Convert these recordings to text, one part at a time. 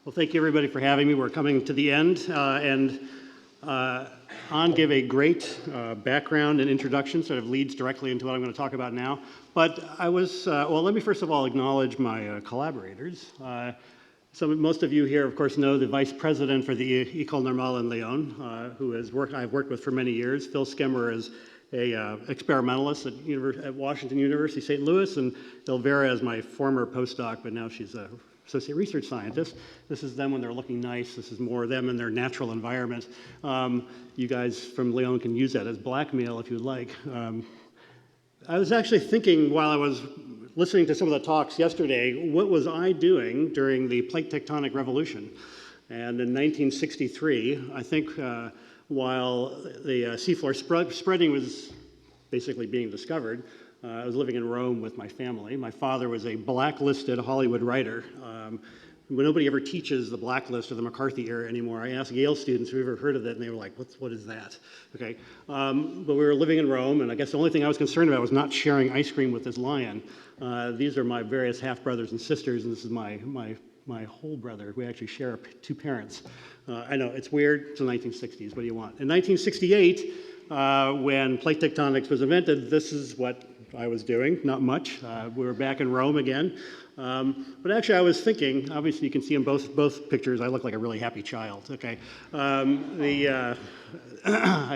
Well, thank you everybody for having me. We're coming to the end, An gave a great background and introduction, sort of leads directly into what I'm going to talk about now. But well, let me first of all acknowledge my collaborators. Most of you here, of course, know the vice president for the École Normale in Lyon, who I've worked with for many years. Phil Skemmer is a experimentalist at Washington University, St. Louis, and Elvira is my former postdoc, but now she's a associate research scientist. This is them when they're looking nice. This is more them in their natural environment. You guys from Lyon can use that as blackmail if you'd like. I was actually thinking while I was listening to some of the talks yesterday, what was I doing during the Plate Tectonic Revolution? And in 1963, I think while the seafloor spreading was basically being discovered, I was living in Rome with my family. My father was a blacklisted Hollywood writer. Nobody ever teaches the blacklist or the McCarthy era anymore. I asked Yale students who ever heard of it, and they were like, what is that? Okay. But we were living in Rome, and I guess the only thing I was concerned about was not sharing ice cream with this lion. These are my various half-brothers and sisters, and this is my whole brother. We actually share two parents. I know, it's weird. It's the 1960s. What do you want? In 1968, when plate tectonics was invented, this is what I was doing, not much. We were back in Rome again. But actually I was thinking, obviously you can see in both pictures, I look like a really happy child, okay? I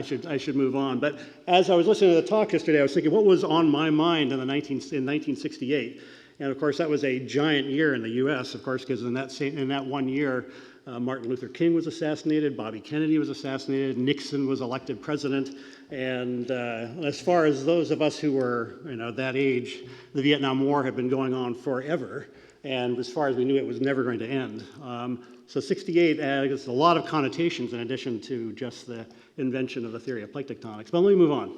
should move on. But as I was listening to the talk yesterday, I was thinking what was on my mind in 1968. And of course that was a giant year in the US, of course, because in that 1 year, Martin Luther King was assassinated, Bobby Kennedy was assassinated, Nixon was elected president, and as far as those of us who were that age, the Vietnam War had been going on forever, and as far as we knew, it was never going to end. So 68 has a lot of connotations in addition to just the invention of the theory of plate tectonics. But let me move on.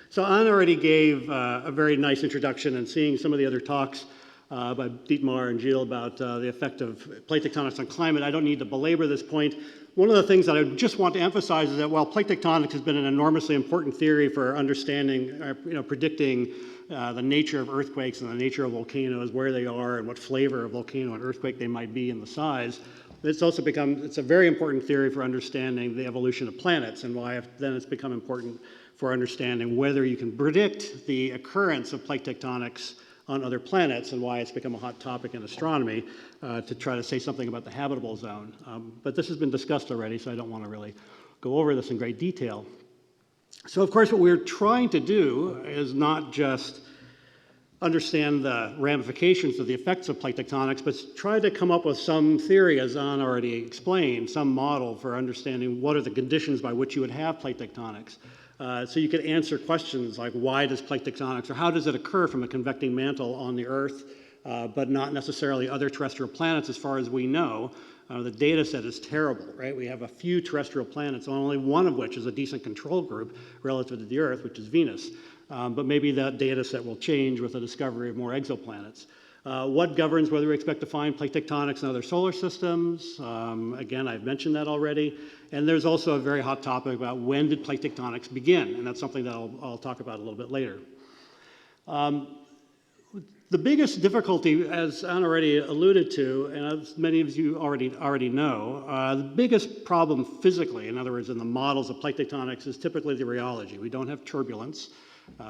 So An already gave a very nice introduction, and seeing some of the other talks by Dietmar and Gilles about the effect of plate tectonics on climate. I don't need to belabor this point. One of the things that I just want to emphasize is that while plate tectonics has been an enormously important theory for understanding, predicting the nature of earthquakes and the nature of volcanoes, where they are and what flavor of volcano and earthquake they might be and the size, it's a very important theory for understanding the evolution of planets, and why then it's become important for understanding whether you can predict the occurrence of plate tectonics on other planets, and why it's become a hot topic in astronomy to try to say something about the habitable zone. But this has been discussed already, so I don't want to really go over this in great detail. So of course what we're trying to do is not just understand the ramifications of the effects of plate tectonics, but try to come up with some theory, as An already explained, some model for understanding what are the conditions by which you would have plate tectonics. So you could answer questions like why does plate tectonics, or how does it occur from a convecting mantle on the Earth, but not necessarily other terrestrial planets as far as we know. The data set is terrible, right? We have a few terrestrial planets, only one of which is a decent control group relative to the Earth, which is Venus. But maybe that data set will change with the discovery of more exoplanets. What governs whether we expect to find plate tectonics in other solar systems? Again, I've mentioned that already. And there's also a very hot topic about when did plate tectonics begin? And that's something that I'll talk about a little bit later. The biggest difficulty, as An already alluded to, and as many of you already know, the biggest problem physically, in other words, in the models of plate tectonics, is typically the rheology. We don't have turbulence.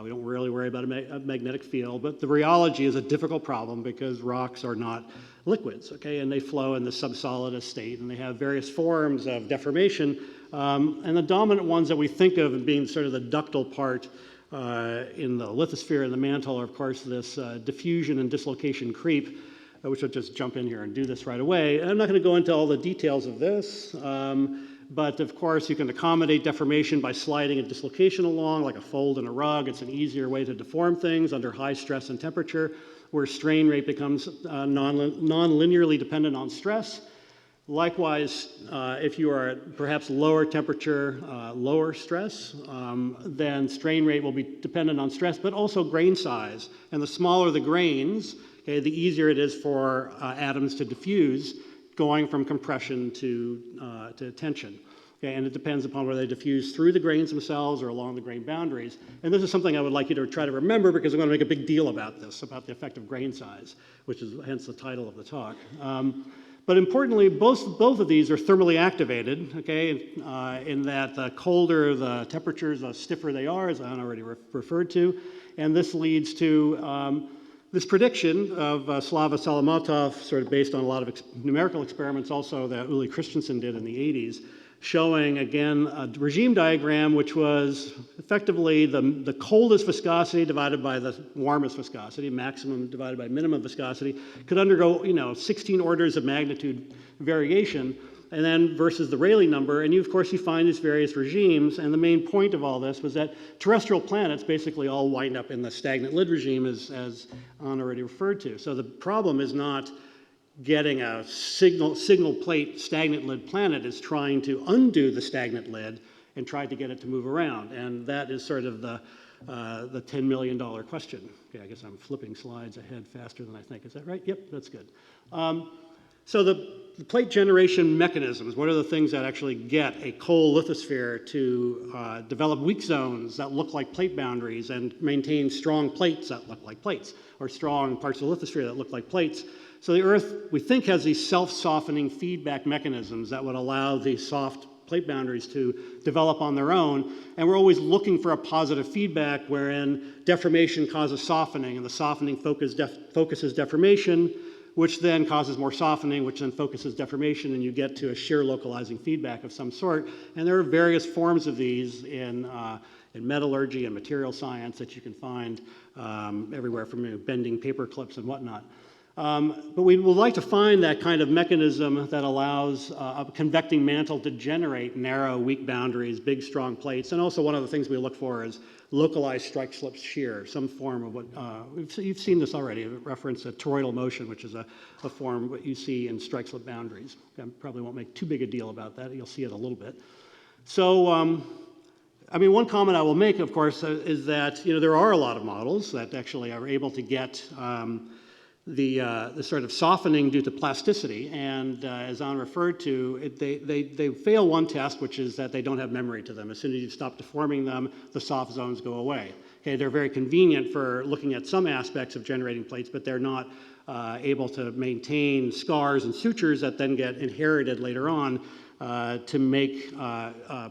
We don't really worry about a magnetic field, but the rheology is a difficult problem because rocks are not liquids, okay, and they flow in the subsolidus state, and they have various forms of deformation, and the dominant ones that we think of as being sort of the ductile part in the lithosphere and the mantle are, of course, this diffusion and dislocation creep, which I'll just jump in here and do this right away. And I'm not going to go into all the details of this, but of course you can accommodate deformation by sliding a dislocation along like a fold in a rug. It's an easier way to deform things under high stress and temperature, where strain rate becomes non-linearly dependent on stress. Likewise, if you are at perhaps lower temperature, lower stress, then strain rate will be dependent on stress, but also grain size. And the smaller the grains, okay, the easier it is for atoms to diffuse, going from compression to tension. Okay, and it depends upon whether they diffuse through the grains themselves or along the grain boundaries. And this is something I would like you to try to remember, because I'm going to make a big deal about this, about the effect of grain size, which is hence the title of the talk. But importantly, both of these are thermally activated, okay, in that the colder the temperatures, the stiffer they are, as I already referred to. And this leads to this prediction of Slava Solomatov, sort of based on a lot of numerical experiments also that Uli Christensen did in the 80s, showing, again, a regime diagram which was effectively the coldest viscosity divided by the warmest viscosity, maximum divided by minimum viscosity, could undergo, 16 orders of magnitude variation, and then versus the Rayleigh number, and of course you find these various regimes, and the main point of all this was that terrestrial planets basically all wind up in the stagnant lid regime, as Anna already referred to. So the problem is not getting a signal plate stagnant lid planet, is trying to undo the stagnant lid and try to get it to move around, and that is sort of the $10 million question. Okay, I guess I'm flipping slides ahead faster than I think. Is that right? Yep, that's good. So the plate generation mechanisms, what are the things that actually get a cold lithosphere to develop weak zones that look like plate boundaries and maintain strong plates that look like plates, or strong parts of the lithosphere that look like plates? So the Earth, we think, has these self-softening feedback mechanisms that would allow these soft plate boundaries to develop on their own, and we're always looking for a positive feedback wherein deformation causes softening, and the softening focuses deformation, which then causes more softening, which then focuses deformation, and you get to a shear localizing feedback of some sort. And there are various forms of these in metallurgy and material science that you can find everywhere from bending paper clips and whatnot. But we would like to find that kind of mechanism that allows a convecting mantle to generate narrow, weak boundaries, big, strong plates. And also one of the things we look for is localized strike slip shear, some form of what, you've seen this already, a reference to toroidal motion, which is a form what you see in strike slip boundaries. I probably won't make too big a deal about that. You'll see it a little bit. So, one comment I will make, of course, is that, there are a lot of models that actually are able to get the sort of softening due to plasticity, and as Anna referred to, they fail one test, which is that they don't have memory to them. As soon as you stop deforming them, the soft zones go away. Okay, they're very convenient for looking at some aspects of generating plates, but they're not able to maintain scars and sutures that then get inherited later on to make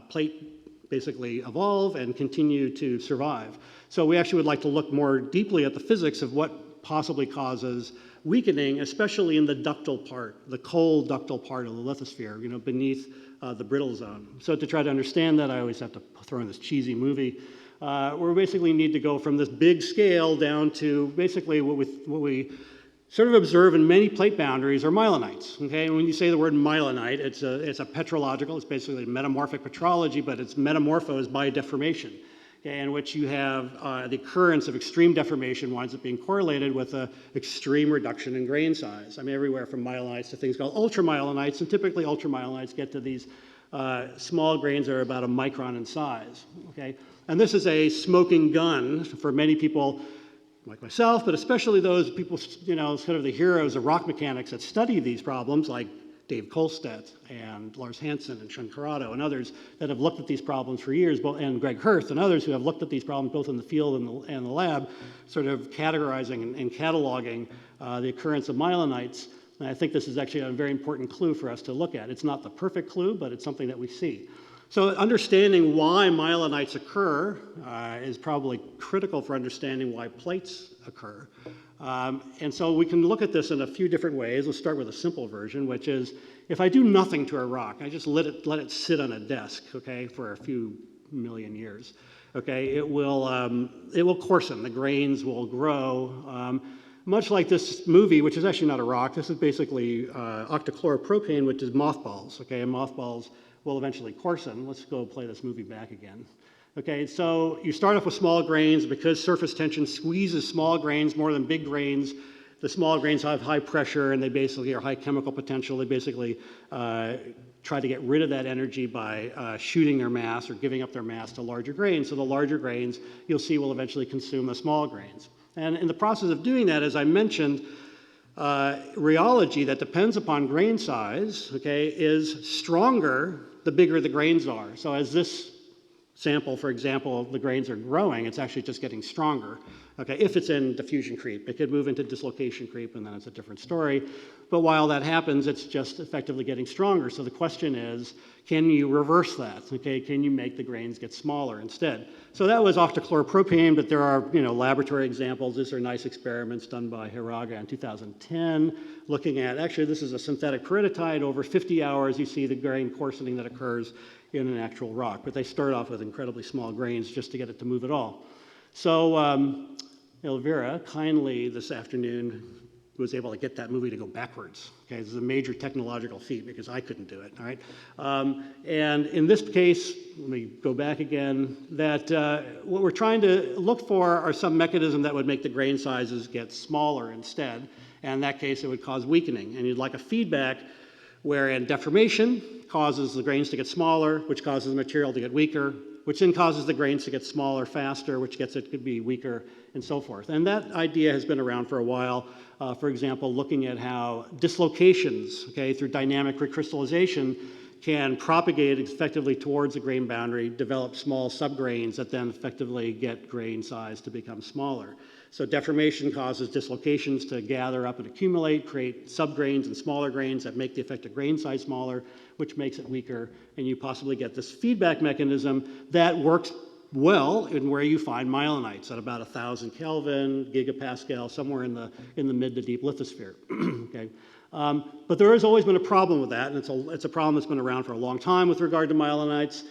plate basically evolve and continue to survive. So we actually would like to look more deeply at the physics of what possibly causes weakening, especially in the ductile part, the cold ductile part of the lithosphere, beneath the brittle zone. So to try to understand that, I always have to throw in this cheesy movie, where we basically need to go from this big scale down to basically what we sort of observe in many plate boundaries are myelinites. Okay, and when you say the word myelinite, it's a petrological, it's basically a metamorphic petrology, but it's metamorphosed by deformation. Okay, in which you have the occurrence of extreme deformation winds up being correlated with an extreme reduction in grain size. Everywhere from myelinites to things called ultramyelinites, and typically ultramyelinites get to these small grains that are about a micron in size. Okay, and this is a smoking gun for many people like myself, but especially those people, sort of the heroes of rock mechanics that study these problems, like Dave Kolstedt and Lars Hansen and Sean Corrado and others that have looked at these problems for years, and Greg Hirth and others who have looked at these problems both in the field and the lab, sort of categorizing and cataloging the occurrence of myelinites. And I think this is actually a very important clue for us to look at. It's not the perfect clue, but it's something that we see. So understanding why myelinites occur is probably critical for understanding why plates occur. And so we can look at this in a few different ways. Let's start with a simple version, which is if I do nothing to a rock, I just let it sit on a desk, okay, for a few million years, okay, it will coarsen. The grains will grow. Much like this movie, which is actually not a rock. This is basically octachloropropane, which is mothballs, okay, and mothballs will eventually coarsen. Let's go play this movie back again. Okay, so you start off with small grains because surface tension squeezes small grains more than big grains. The small grains have high pressure and they basically are high chemical potential. They basically try to get rid of that energy by shooting their mass or giving up their mass to larger grains. So the larger grains, you'll see, will eventually consume the small grains. And in the process of doing that, as I mentioned, rheology that depends upon grain size, okay, is stronger the bigger the grains are. So as this sample, for example, the grains are growing, it's actually just getting stronger. Okay, if it's in diffusion creep, it could move into dislocation creep, and then it's a different story. But while that happens, it's just effectively getting stronger. So the question is, can you reverse that? Okay, can you make the grains get smaller instead? So that was octachloropropane, but there are laboratory examples. These are nice experiments done by Hiraga in 2010, looking at, actually this is a synthetic peridotite. Over 50 hours, you see the grain coarsening that occurs in an actual rock. But they start off with incredibly small grains just to get it to move at all. So Elvira kindly this afternoon was able to get that movie to go backwards. Okay, this is a major technological feat because I couldn't do it, all right? And in this case, let me go back again, that what we're trying to look for are some mechanism that would make the grain sizes get smaller instead. And in that case, it would cause weakening. And you'd like a feedback wherein deformation causes the grains to get smaller, which causes the material to get weaker, which then causes the grains to get smaller faster, which gets it to be weaker, and so forth. And that idea has been around for a while. For example, looking at how dislocations, okay, through dynamic recrystallization, can propagate effectively towards the grain boundary, develop small subgrains that then effectively get grain size to become smaller. So deformation causes dislocations to gather up and accumulate, create subgrains and smaller grains that make the effective grain size smaller, which makes it weaker, and you possibly get this feedback mechanism that works well in where you find myelinites at about 1,000 Kelvin, gigapascal, somewhere in the mid to deep lithosphere. Okay. But there has always been a problem with that, and it's a problem that's been around for a long time with regard to myelinites,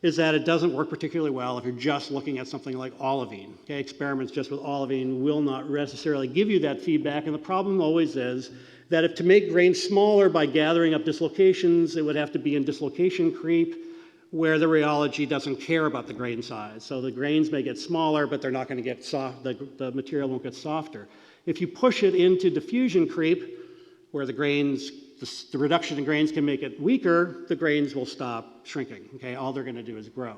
is that it doesn't work particularly well if you're just looking at something like olivine. Okay, experiments just with olivine will not necessarily give you that feedback, and the problem always is that if to make grains smaller by gathering up dislocations, it would have to be in dislocation creep, where the rheology doesn't care about the grain size. So the grains may get smaller, but they're not going to get soft, the material won't get softer. If you push it into diffusion creep, where the grains, the reduction in grains can make it weaker, the grains will stop shrinking. Okay, all they're going to do is grow.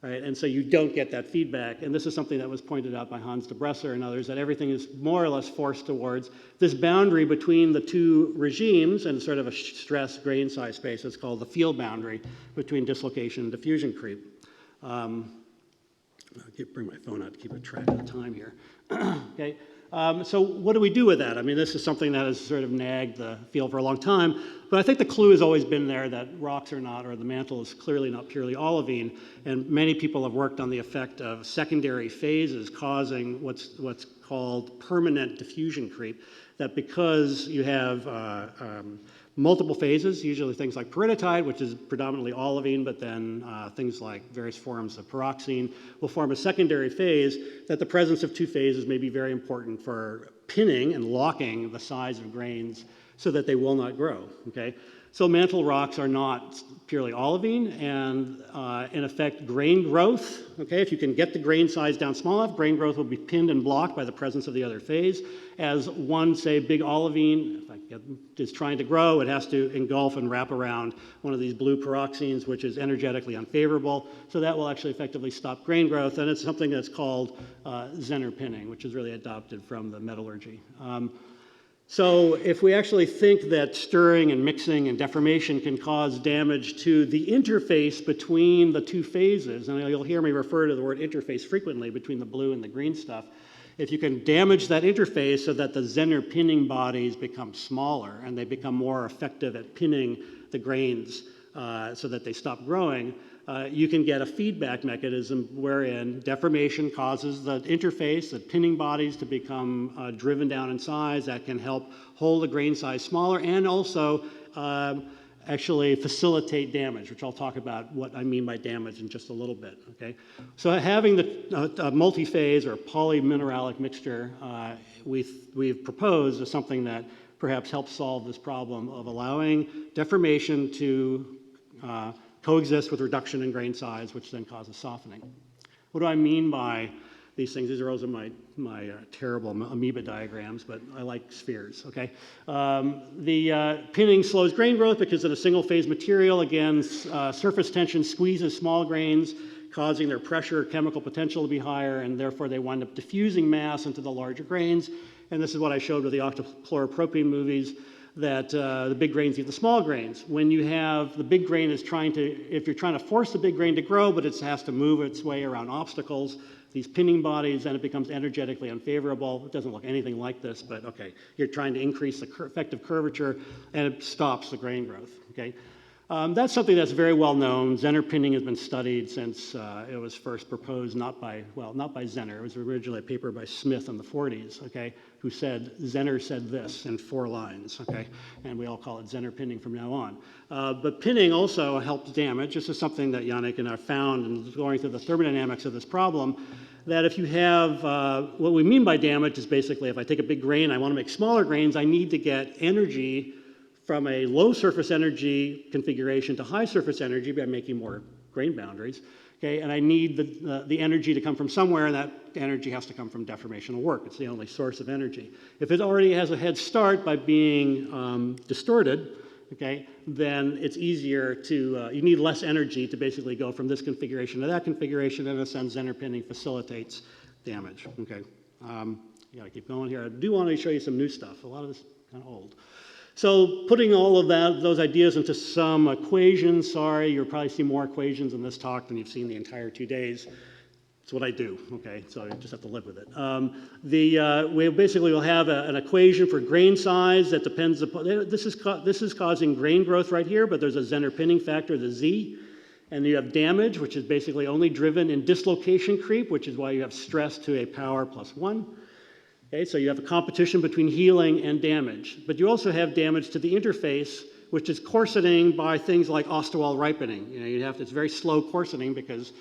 Right? And so you don't get that feedback. And this is something that was pointed out by Hans de Bresser and others, that everything is more or less forced towards this boundary between the two regimes and sort of a stress grain size space. It's called the field boundary between dislocation and diffusion creep. I'll bring my phone out to keep a track of the time here. Okay. So what do we do with that? I mean, this is something that has sort of nagged the field for a long time, but I think the clue has always been there that rocks are not, or the mantle is clearly not purely olivine, and many people have worked on the effect of secondary phases causing what's called permanent diffusion creep, that because you have multiple phases, usually things like peridotite, which is predominantly olivine, but then things like various forms of pyroxene will form a secondary phase, that the presence of two phases may be very important for pinning and locking the size of grains so that they will not grow, okay? So mantle rocks are not purely olivine, and in effect, grain growth, okay, if you can get the grain size down small enough, grain growth will be pinned and blocked by the presence of the other phase. As one, say, big olivine is trying to grow, it has to engulf and wrap around one of these blue pyroxenes, which is energetically unfavorable, so that will actually effectively stop grain growth, and it's something that's called Zener pinning, which is really adopted from the metallurgy. So if we actually think that stirring and mixing and deformation can cause damage to the interface between the two phases, and you'll hear me refer to the word interface frequently between the blue and the green stuff, if you can damage that interface so that the Zener pinning bodies become smaller and they become more effective at pinning the grains so that they stop growing, you can get a feedback mechanism wherein deformation causes the interface, the pinning bodies, to become driven down in size. That can help hold the grain size smaller and also actually facilitate damage, which I'll talk about what I mean by damage in just a little bit. Okay, so having the multi-phase or polymineralic mixture we've proposed is something that perhaps helps solve this problem of allowing deformation to coexist with reduction in grain size, which then causes softening. What do I mean by these things? These are also my terrible amoeba diagrams, but I like spheres, okay? The pinning slows grain growth because in a single phase material, again, surface tension squeezes small grains, causing their pressure chemical potential to be higher, and therefore they wind up diffusing mass into the larger grains. And this is what I showed with the octachloropropane movies. that the big grains eat the small grains. When you have the big grain is trying to, if you're trying to force the big grain to grow, but it has to move its way around obstacles, these pinning bodies, then it becomes energetically unfavorable. It doesn't look anything like this, but okay, you're trying to increase the effective curvature, and it stops the grain growth, okay? That's something that's very well known. Zener pinning has been studied since it was first proposed, not by Zener. It was originally a paper by Smith in the 40s, okay, who said, Zener said this in 4 lines, okay, and we all call it Zener pinning from now on. But pinning also helps damage. This is something that Yannick and I found in going through the thermodynamics of this problem, that if you have, what we mean by damage is basically if I take a big grain, I want to make smaller grains, I need to get energy from a low surface energy configuration to high surface energy by making more grain boundaries, okay? And I need the energy to come from somewhere, and that energy has to come from deformational work. It's the only source of energy. If it already has a head start by being distorted, okay, then it's easier to, you need less energy to basically go from this configuration to that configuration, and in a sense, Zener pinning facilitates damage, okay? You gotta keep going here. I do want to show you some new stuff. A lot of this is kind of old. So putting all of those ideas into some equations, sorry, you'll probably see more equations in this talk than you've seen the entire 2 days. It's what I do, okay, so you just have to live with it. We basically will have an equation for grain size that depends upon, this is causing grain growth right here, but there's a Zener pinning factor, the Z, and you have damage, which is basically only driven in dislocation creep, which is why you have stress to a power plus 1. Okay, so you have a competition between healing and damage. But you also have damage to the interface, which is coarsening by things like ostewald ripening. You know, it's very slow coarsening because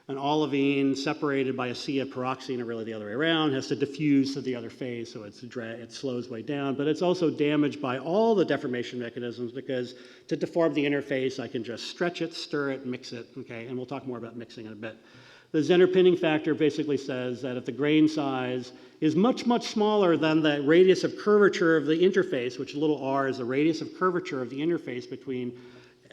an olivine separated by a sea of pyroxene, or really the other way around, has to diffuse to the other phase, so it slows way down. But it's also damaged by all the deformation mechanisms, because to deform the interface, I can just stretch it, stir it, mix it, okay? And we'll talk more about mixing in a bit. The Zener pinning factor basically says that if the grain size is much, much smaller than the radius of curvature of the interface, which little r is the radius of curvature of the interface between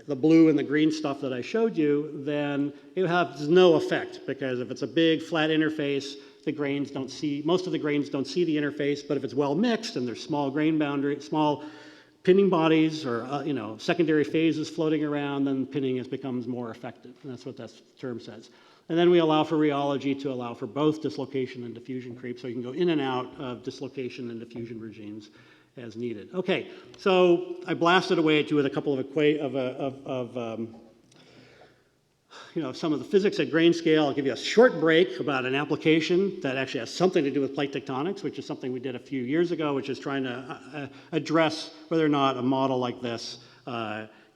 the blue and the green stuff that I showed you, then it has no effect, because if it's a big flat interface, most of the grains don't see the interface, but if it's well mixed and there's small grain boundary, small pinning bodies or secondary phases floating around, then pinning becomes more effective. And that's what that term says. And then we allow for rheology to allow for both dislocation and diffusion creep, so you can go in and out of dislocation and diffusion regimes as needed. Okay, so I blasted away at you with a couple of some of the physics at grain scale. I'll give you a short break about an application that actually has something to do with plate tectonics, which is something we did a few years ago, which is trying to address whether or not a model like this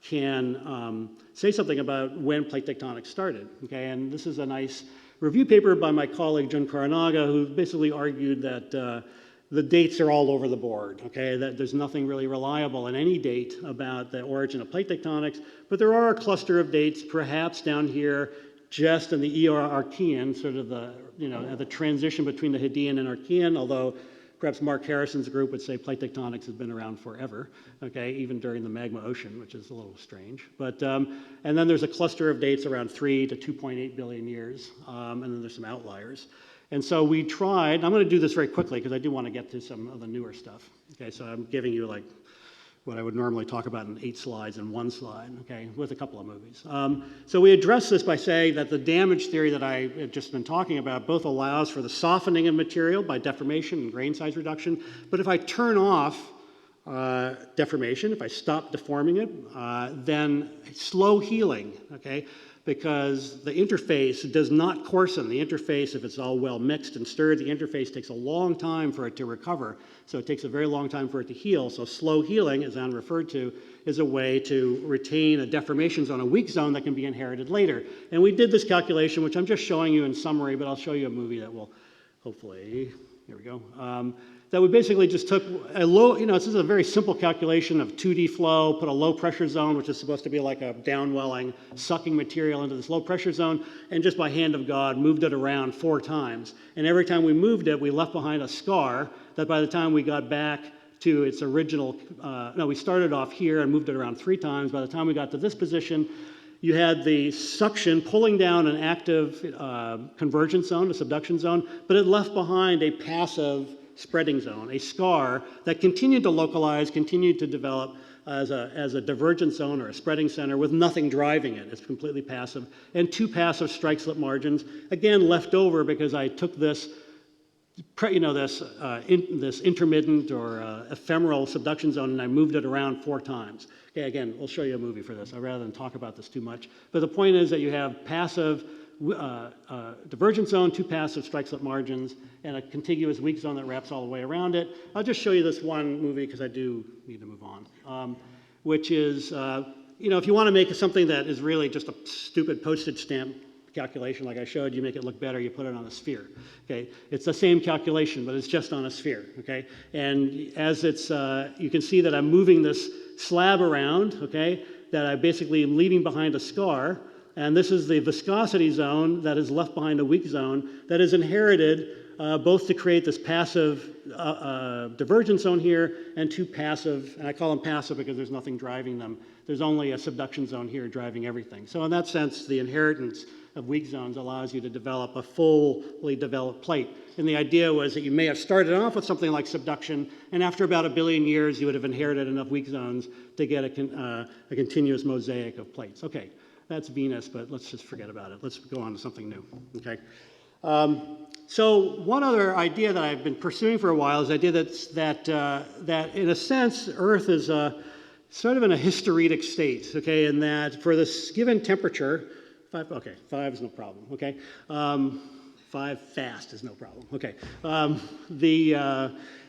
can say something about when plate tectonics started, okay? And this is a nice review paper by my colleague Jun Karanaga, who basically argued that the dates are all over the board, okay? That there's nothing really reliable in any date about the origin of plate tectonics, but there are a cluster of dates, perhaps down here, just in the Archean, sort of the transition between the Hadean and Archean, although perhaps Mark Harrison's group would say plate tectonics has been around forever, okay, even during the magma ocean, which is a little strange. But, and then there's a cluster of dates around 3 to 2.8 billion years, and then there's some outliers. And so we tried, I'm going to do this very quickly because I do want to get to some of the newer stuff. Okay, so I'm giving you like what I would normally talk about in 8 slides in 1 slide, okay, with a couple of movies. So we address this by saying that the damage theory that I have just been talking about both allows for the softening of material by deformation and grain size reduction, but if I turn off deformation, if I stop deforming it, then slow healing, okay, because the interface does not coarsen. The interface, if it's all well mixed and stirred, the interface takes a long time for it to recover. So it takes a very long time for it to heal. So slow healing, as Anne referred to, is a way to retain a deformation zone, a weak zone that can be inherited later. And we did this calculation, which I'm just showing you in summary, but I'll show you a movie that will hopefully, here we go, that we basically just took a low, this is a very simple calculation of 2D flow, put a low pressure zone, which is supposed to be like a downwelling, sucking material into this low pressure zone, and just by hand of God moved it around 4 times. And every time we moved it, we left behind a scar that by the time we got back to its original, we started off here and moved it around 3 times. By the time we got to this position, you had the suction pulling down an active convergence zone, a subduction zone, but it left behind a passive spreading zone, a scar that continued to localize, continued to develop as a divergent zone or a spreading center with nothing driving it. It's completely passive. And 2 passive strike slip margins, again left over because I took this this intermittent or ephemeral subduction zone, and I moved it around 4 times. Okay, again, we'll show you a movie for this. I'd rather than talk about this too much. But the point is that you have passive divergent zone, 2 passive strike slip margins, and a contiguous weak zone that wraps all the way around it. I'll just show you this one movie because I do need to move on, which is, if you want to make something that is really just a stupid postage stamp calculation like I showed, you make it look better, you put it on a sphere. Okay, it's the same calculation, but it's just on a sphere. Okay, and as it's, you can see that I'm moving this slab around. Okay, that I basically am leaving behind a scar, and this is the viscosity zone that is left behind a weak zone that is inherited both to create this passive divergent zone here and 2 passive, and I call them passive because there's nothing driving them. There's only a subduction zone here driving everything. So in that sense, the inheritance of weak zones allows you to develop a fully developed plate. And the idea was that you may have started off with something like subduction, and after about 1 billion years, you would have inherited enough weak zones to get a continuous mosaic of plates. Okay, that's Venus, but let's just forget about it. Let's go on to something new. Okay. So one other idea that I've been pursuing for a while is the idea that in a sense, Earth is sort of in a hysteretic state, okay, in that for this given temperature, 5 is no problem, okay, 5 fast is no problem, okay,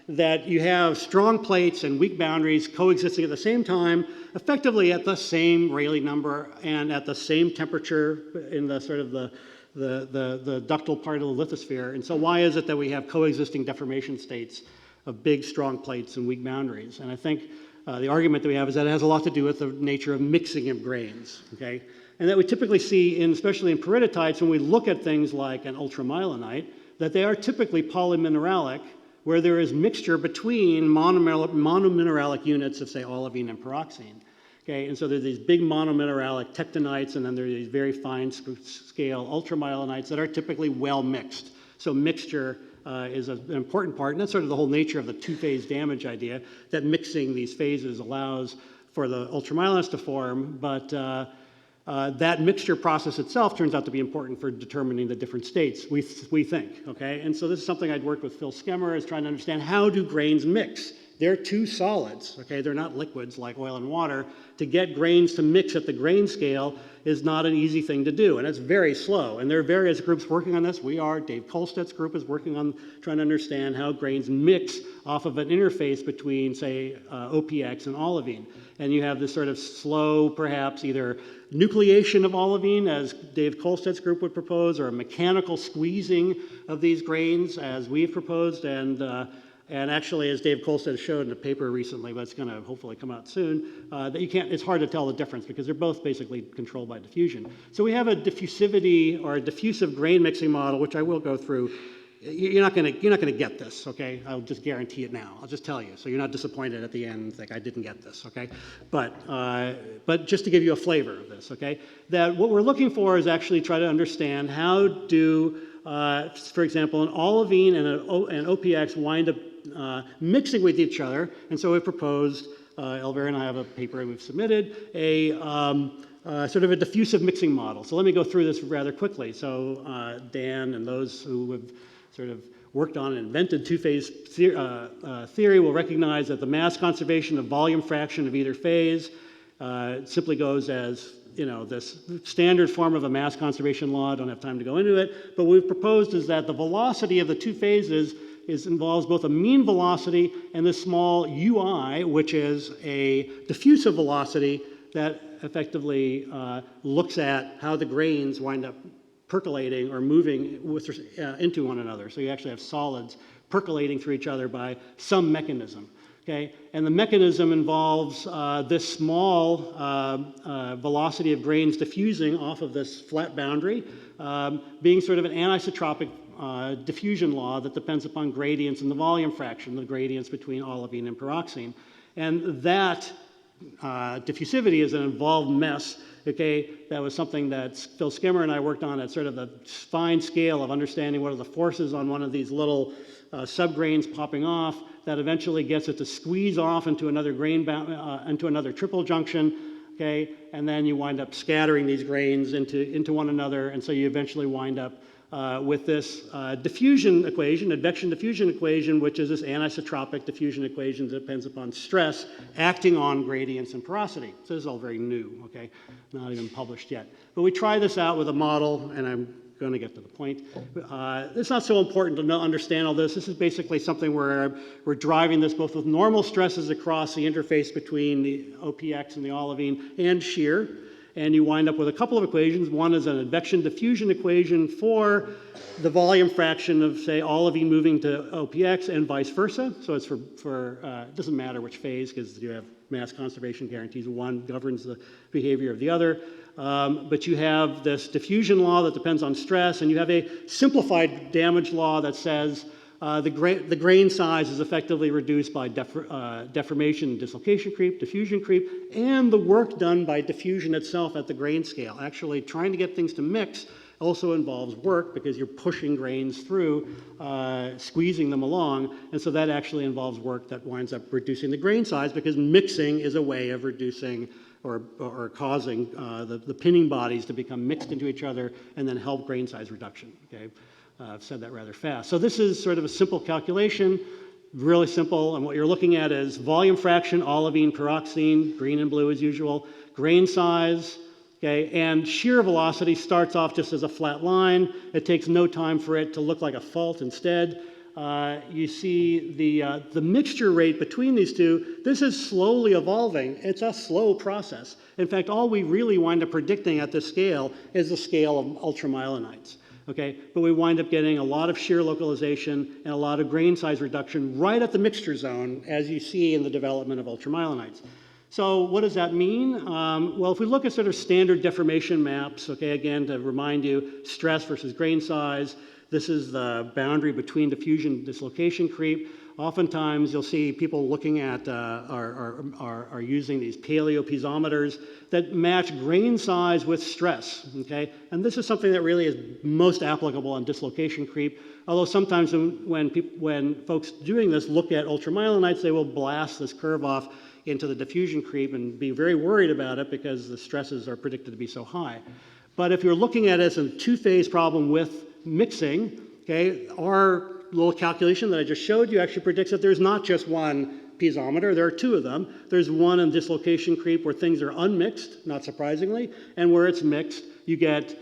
that you have strong plates and weak boundaries coexisting at the same time, effectively at the same Rayleigh number and at the same temperature in the sort of the ductile part of the lithosphere. And so why is it that we have coexisting deformation states of big, strong plates and weak boundaries? And I think the argument that we have is that it has a lot to do with the nature of mixing of grains, okay? And that we typically see, especially in periddotites, when we look at things like an ultramyelinite, that they are typically polymineralic, where there is mixture between monomineralic units of, say, olivine and pyroxene. Okay, and so there's these big monomineralic tectonites, and then there are these very fine scale ultramyelinites that are typically well mixed. So mixture is an important part, and that's sort of the whole nature of the 2-phase damage idea, that mixing these phases allows for the ultramyelinites to form, but that mixture process itself turns out to be important for determining the different states, we think, okay? And so this is something I'd worked with Phil Skemmer, is trying to understand how do grains mix? They're 2 solids, okay? They're not liquids like oil and water. To get grains to mix at the grain scale is not an easy thing to do, and it's very slow. And there are various groups working on this. Dave Kolstedt's group is working on trying to understand how grains mix off of an interface between, say, OPX and olivine. And you have this sort of slow, perhaps either nucleation of olivine, as Dave Kolstedt's group would propose, or a mechanical squeezing of these grains, as we've proposed, and actually, as Dave Kolstedt showed in a paper recently, but it's going to hopefully come out soon, that it's hard to tell the difference because they're both basically controlled by diffusion. So we have a diffusivity or a diffusive grain mixing model, which I will go through. You're not going to get this, okay? I'll just guarantee it now. I'll just tell you, so you're not disappointed at the end, like I didn't get this, okay? But just to give you a flavor of this, okay? That what we're looking for is actually try to understand how do, for example, an olivine and an OPX wind up mixing with each other, and so we proposed, Elvira and I have a paper we've submitted, a sort of a diffusive mixing model. So let me go through this rather quickly. So Dan and those who have sort of worked on and invented 2-phase theory will recognize that the mass conservation of volume fraction of either phase simply goes as this standard form of a mass conservation law. I don't have time to go into it, but what we've proposed is that the velocity of the 2 phases involves both a mean velocity and this small ui, which is a diffusive velocity that effectively looks at how the grains wind up percolating or moving into one another. So you actually have solids percolating through each other by some mechanism. Okay, and the mechanism involves this small velocity of grains diffusing off of this flat boundary, being sort of an anisotropic diffusion law that depends upon gradients in the volume fraction, the gradients between olivine and pyroxene. And that diffusivity is an involved mess. Okay, that was something that Phil Skimmer and I worked on at sort of the fine scale of understanding what are the forces on one of these little subgrains popping off that eventually gets it to squeeze off into another into another triple junction. Okay, and then you wind up scattering these grains into one another, and so you eventually wind up with this diffusion equation, advection diffusion equation, which is this anisotropic diffusion equation that depends upon stress acting on gradients and porosity. So this is all very new, okay, not even published yet. But we try this out with a model, and I'm going to get to the point. It's not so important to understand all this. This is basically something where we're driving this both with normal stresses across the interface between the OPX and the olivine and shear. And you wind up with a couple of equations. One is an advection diffusion equation for the volume fraction of, say, olivine moving to OPX and vice versa. So it's it doesn't matter which phase because you have mass conservation guarantees. One governs the behavior of the other. But you have this diffusion law that depends on stress, and you have a simplified damage law that says the grain size is effectively reduced by deformation and dislocation creep, diffusion creep, and the work done by diffusion itself at the grain scale. Actually, trying to get things to mix also involves work because you're pushing grains through, squeezing them along, and so that actually involves work that winds up reducing the grain size because mixing is a way of reducing or causing the pinning bodies to become mixed into each other and then help grain size reduction. Okay? I've said that rather fast. So this is sort of a simple calculation, really simple, and what you're looking at is volume fraction, olivine, pyroxene, green and blue as usual, grain size, okay, and shear velocity starts off just as a flat line. It takes no time for it to look like a fault instead. You see the mixture rate between these two. This is slowly evolving. It's a slow process. In fact, all we really wind up predicting at this scale is the scale of ultramyelinites. Okay, but we wind up getting a lot of shear localization and a lot of grain size reduction right at the mixture zone, as you see in the development of ultramyelinites. So what does that mean? Well, if we look at sort of standard deformation maps, okay, again, to remind you, stress versus grain size, this is the boundary between diffusion and dislocation creep. Oftentimes, you'll see people looking at, are using these paleopiezometers that match grain size with stress, okay? And this is something that really is most applicable on dislocation creep, although sometimes when folks doing this look at ultramyelinites, they will blast this curve off into the diffusion creep and be very worried about it because the stresses are predicted to be so high. But if you're looking at it as a two-phase problem with mixing, okay, our little calculation that I just showed you actually predicts that there's not just one piezometer, there are two of them. There's one in dislocation creep where things are unmixed, not surprisingly, and where it's mixed, you get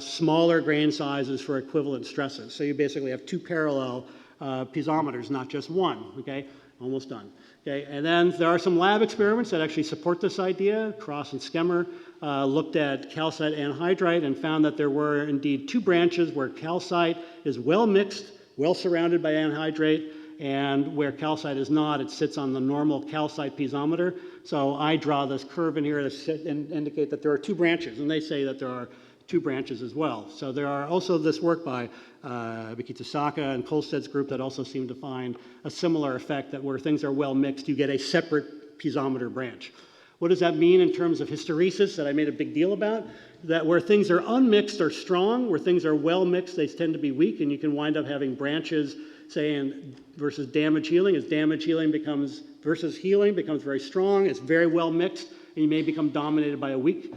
smaller grain sizes for equivalent stresses. So you basically have two parallel piezometers, not just one, okay? Almost done. Okay, and then there are some lab experiments that actually support this idea. Cross and Skemmer looked at calcite anhydrite and found that there were indeed two branches where calcite is well mixed, well surrounded by anhydrate, and where calcite is not, it sits on the normal calcite piezometer. So I draw this curve in here to indicate that there are two branches, and they say that there are two branches as well. So there are also this work by Bikitasaka and Kolsted's group that also seem to find a similar effect that where things are well mixed, you get a separate piezometer branch. What does that mean in terms of hysteresis that I made a big deal about? That where things are unmixed are strong, where things are well mixed, they tend to be weak, and you can wind up having branches, say, versus damage healing. As damage healing becomes, versus healing becomes very strong, it's very well mixed, and you may become dominated by a weak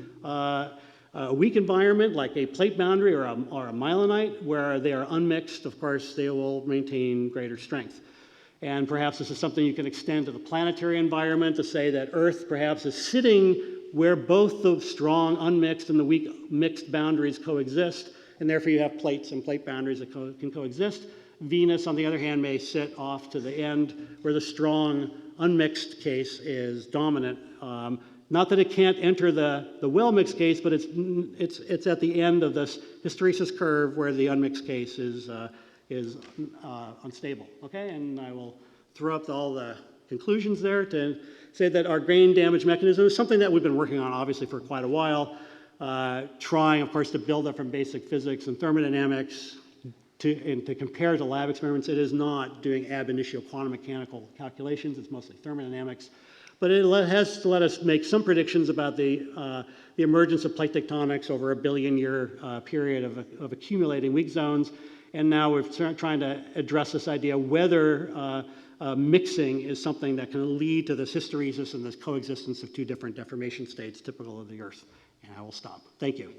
environment like a plate boundary or a myelinite, where they are unmixed. Of course, they will maintain greater strength. And perhaps this is something you can extend to the planetary environment to say that Earth perhaps is sitting where both the strong unmixed and the weak mixed boundaries coexist, and therefore you have plates and plate boundaries that can coexist. Venus, on the other hand, may sit off to the end where the strong unmixed case is dominant. Not that it can't enter the well-mixed case, but it's at the end of this hysteresis curve where the unmixed case is unstable. Okay, and I will throw up all the conclusions there to say that our grain damage mechanism is something that we've been working on obviously for quite a while, trying, of course, to build up from basic physics and thermodynamics to compare to lab experiments. It is not doing ab initio quantum mechanical calculations. It's mostly thermodynamics. But it has let us make some predictions about the emergence of plate tectonics over a billion-year period of accumulating weak zones. And now we're trying to address this idea whether mixing is something that can lead to this hysteresis and this coexistence of two different deformation states typical of the Earth. And I will stop. Thank you.